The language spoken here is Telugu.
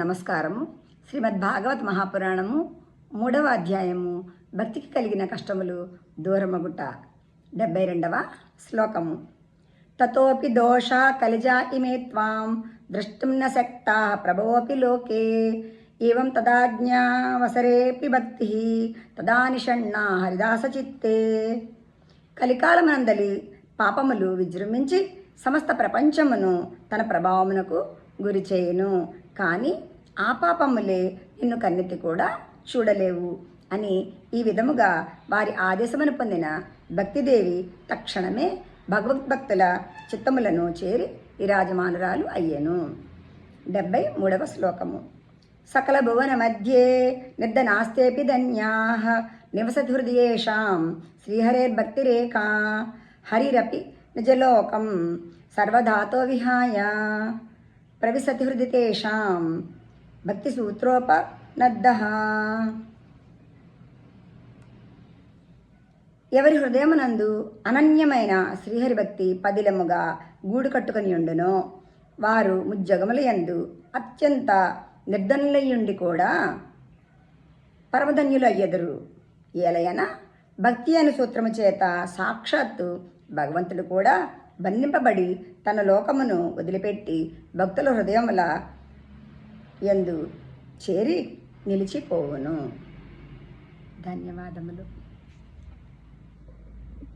నమస్కారము. శ్రీమద్ భాగవత మహాపురాణము 3వ అధ్యాయము భక్తికి కలిగిన కష్టములు దూరమగుట. 72వ శ్లోకము. తతోపి దోషా కలిజా ఇమే త్వాం ద్రష్టుం న శక్తాః ప్రభవోపి లోకే ఏవం తదాజ్ఞావసరేపి భక్తి తదా నిషణ్ణా హరిదాసచిత్తే. కలికాలమందలి పాపములు విజృంభించి సమస్త ప్రపంచమును తన ప్రభావమునకు గురి చేయును, కానీ ఆ పాపములే నిన్ను కన్నెత్తి కూడా చూడలేవు అని ఈ విధముగా వారి ఆదేశమును పొందిన భక్తిదేవి తక్షణమే భగవద్భక్తుల చిత్తములను చేరి విరాజమానురాలు అయ్యెను. 73వ శ్లోకము. సకల భువన మధ్యే నిర్ధనాస్తేపి ధన్యాః నివసతి హృదయేషాం శ్రీహరేర్భక్తిరేఖా హరిరపి నిజలోకం సర్వధాతో విహాయ ప్రవిశతి హృది తేషాం భక్తిసూత్రోపనద్దః. ఎవరి హృదయమునందు అనన్యమైన శ్రీహరి భక్తి పదిలముగా గూడు కట్టుకుని ఉండునో వారు ముజ్జగముల యందు అత్యంత నిర్ధనులయ్యుండి కూడా పరమధన్యులు అయ్యెదరు. ఏలయన భక్తి అను సూత్రము చేత సాక్షాత్తు భగవంతుడు కూడా బంధింపబడి తన లోకమును వదిలిపెట్టి భక్తుల హృదయముల యందు చేరి నిలిచిపోవును. ధన్యవాదములు.